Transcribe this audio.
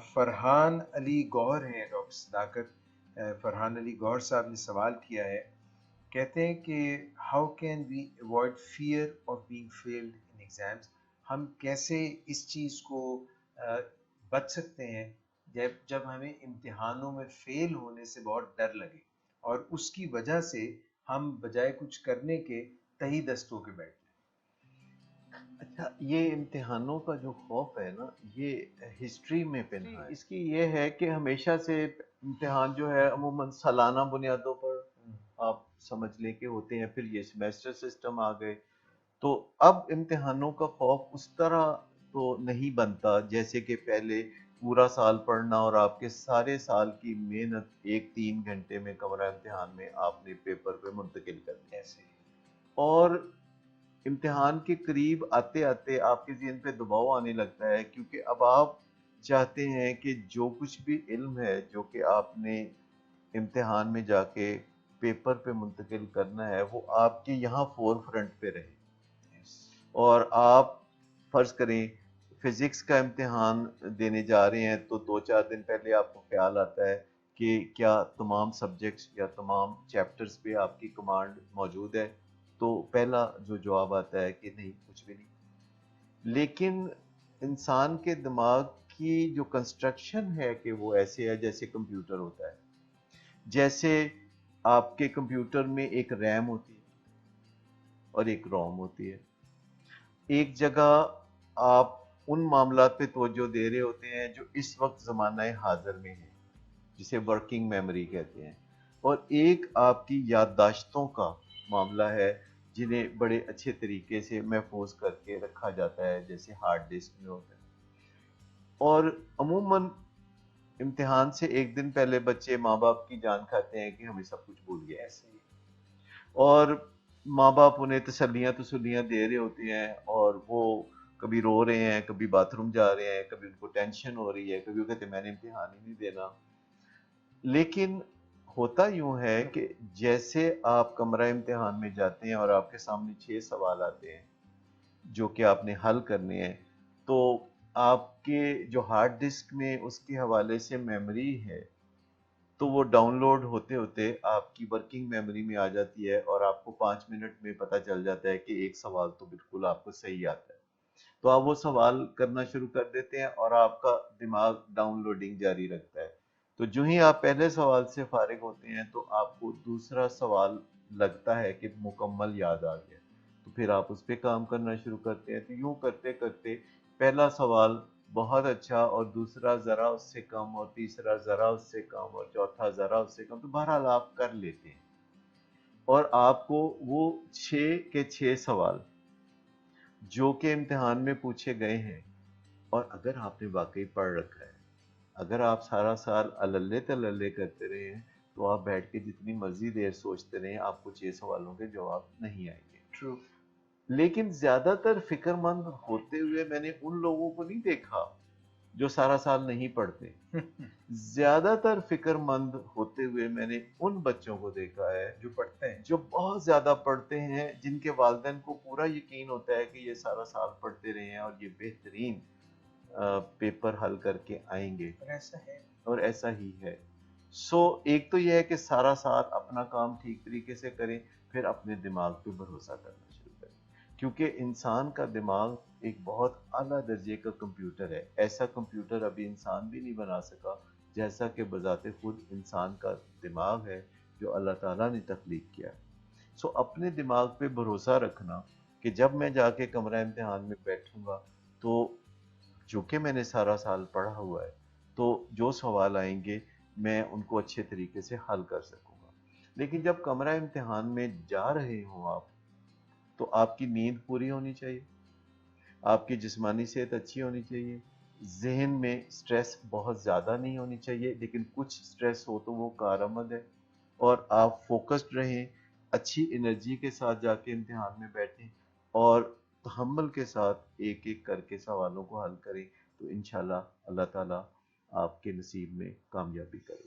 فرحان علی گوہر ہیں ڈاکٹر صداقت. فرحان علی گوہر صاحب نے سوال کیا ہے. کہتے ہیں کہ how can we avoid fear of being failed in exams. ہم کیسے اس چیز کو بچ سکتے ہیں جب ہمیں امتحانوں میں فیل ہونے سے بہت ڈر لگے اور اس کی وجہ سے ہم بجائے کچھ کرنے کے تہی دستوں کے بیٹھ جائیں. اچھا، یہ امتحانوں کا جو خوف ہے نا، یہ ہسٹری میں پنہا ہے. اس کی یہ ہے کہ ہمیشہ سے امتحان جو ہے عموماً سالانہ بنیادوں پر آپ سمجھ لیں کہ ہوتے ہیں. پھر یہ سیمیسٹر سسٹم آ گئے، تو اب امتحانوں کا خوف اس طرح تو نہیں بنتا جیسے کہ پہلے پورا سال پڑھنا اور آپ کے سارے سال کی محنت ایک 3 گھنٹے میں کمرہ امتحان میں آپ نے پیپر پہ منتقل کر دیا. اور امتحان کے قریب آتے آتے آپ کے ذہن پہ دباؤ آنے لگتا ہے، کیونکہ اب آپ چاہتے ہیں کہ جو کچھ بھی علم ہے جو کہ آپ نے امتحان میں جا کے پیپر پہ منتقل کرنا ہے وہ آپ کے یہاں فور فرنٹ پہ رہے. اور آپ فرض کریں فزکس کا امتحان دینے جا رہے ہیں تو 2-4 دن پہلے آپ کو خیال آتا ہے کہ کیا تمام سبجیکٹس یا تمام چیپٹرز پہ آپ کی کمانڈ موجود ہے، تو پہلا جو جواب آتا ہے کہ نہیں، کچھ بھی نہیں. لیکن انسان کے دماغ کی جو کنسٹرکشن ہے کہ وہ ایسے ہے جیسے کمپیوٹر ہوتا ہے. جیسے آپ کے کمپیوٹر میں ایک ریم ہوتی ہے اور ایک روم ہوتی ہے. ایک جگہ آپ ان معاملات پہ توجہ دے رہے ہوتے ہیں جو اس وقت زمانہ حاضر میں ہیں، جسے ورکنگ میموری کہتے ہیں، اور ایک آپ کی یادداشتوں کا معاملہ ہے جنہیں بڑے اچھے طریقے سے محفوظ کر کے رکھا جاتا ہے جیسے ہارڈ ڈسک میں ہوتا ہے. اور عموماً امتحان سے ایک دن پہلے بچے ماں باپ کی جان کھاتے ہیں کہ ہمیں سب کچھ بھول گیا ہے، اور ماں باپ انہیں تسلیاں دے رہے ہوتے ہیں، اور وہ کبھی رو رہے ہیں، کبھی باتھ روم جا رہے ہیں، کبھی ان کو ٹینشن ہو رہی ہے، کبھی وہ کہتے ہیں میں نے امتحان ہی نہیں دینا. لیکن ہوتا یوں ہے کہ جیسے آپ کمرہ امتحان میں جاتے ہیں اور آپ کے سامنے 6 سوال آتے ہیں جو کہ آپ نے حل کرنے ہیں، تو آپ کے جو ہارڈ ڈسک میں اس کے حوالے سے میموری ہے تو وہ ڈاؤن لوڈ ہوتے ہوتے آپ کی ورکنگ میموری میں آ جاتی ہے، اور آپ کو 5 منٹ میں پتہ چل جاتا ہے کہ ایک سوال تو بالکل آپ کو صحیح آتا ہے. تو آپ وہ سوال کرنا شروع کر دیتے ہیں اور آپ کا دماغ ڈاؤن لوڈنگ جاری رکھتا ہے. تو جو ہی آپ پہلے سوال سے فارغ ہوتے ہیں تو آپ کو دوسرا سوال لگتا ہے کہ مکمل یاد آ گیا، تو پھر آپ اس پہ کام کرنا شروع کرتے ہیں. تو یوں کرتے کرتے پہلا سوال بہت اچھا، اور دوسرا ذرا اس سے کم، اور تیسرا ذرا اس سے کم، اور چوتھا ذرا اس سے کم، تو بہرحال آپ کر لیتے ہیں. اور آپ کو وہ 6 کے 6 سوال جو کہ امتحان میں پوچھے گئے ہیں، اور اگر آپ نے واقعی پڑھ رکھا ہے، اگر آپ سارا سال اللے تللے کرتے رہے ہیں، تو آپ بیٹھ کے جتنی مرضی دیر سوچتے رہیں آپ کو 6 سوالوں کے جواب نہیں آئیں گے. ٹرو. لیکن زیادہ تر فکر مند ہوتے ہوئے میں نے ان لوگوں کو نہیں دیکھا جو سارا سال نہیں پڑھتے. زیادہ تر فکر مند ہوتے ہوئے میں نے ان بچوں کو دیکھا ہے جو پڑھتے ہیں. جو بہت زیادہ پڑھتے ہیں، جن کے والدین کو پورا یقین ہوتا ہے کہ یہ سارا سال پڑھتے رہے ہیں اور یہ بہترین پیپر حل کر کے آئیں گے، اور ایسا ہے. اور ایسا ہی ہے. سو ایک تو یہ ہے کہ سارا سال اپنا کام ٹھیک طریقے سے کریں، پھر اپنے دماغ پہ بھروسہ کرنا شروع کریں، کیونکہ انسان کا دماغ ایک بہت اعلیٰ درجے کا کمپیوٹر ہے. ایسا کمپیوٹر ابھی انسان بھی نہیں بنا سکا جیسا کہ بذات خود انسان کا دماغ ہے جو اللہ تعالیٰ نے تخلیق کیا. سو اپنے دماغ پہ بھروسہ رکھنا کہ جب میں جا کے کمرہ امتحان میں بیٹھوں گا تو جو کہ میں نے سارا سال پڑھا ہوا ہے، تو جو سوال آئیں گے میں ان کو اچھے طریقے سے حل کر سکوں گا. لیکن جب کمرہ امتحان میں جا رہے ہوں آپ، تو آپ کی نیند پوری ہونی چاہیے، آپ کی جسمانی صحت اچھی ہونی چاہیے، ذہن میں سٹریس بہت زیادہ نہیں ہونی چاہیے، لیکن کچھ سٹریس ہو تو وہ کارآمد ہے، اور آپ فوکسڈ رہیں، اچھی انرجی کے ساتھ جا کے امتحان میں بیٹھیں، اور تحمل کے ساتھ ایک ایک کر کے سوالوں کو حل کریں، تو انشاءاللہ اللہ تعالیٰ آپ کے نصیب میں کامیابی کرے.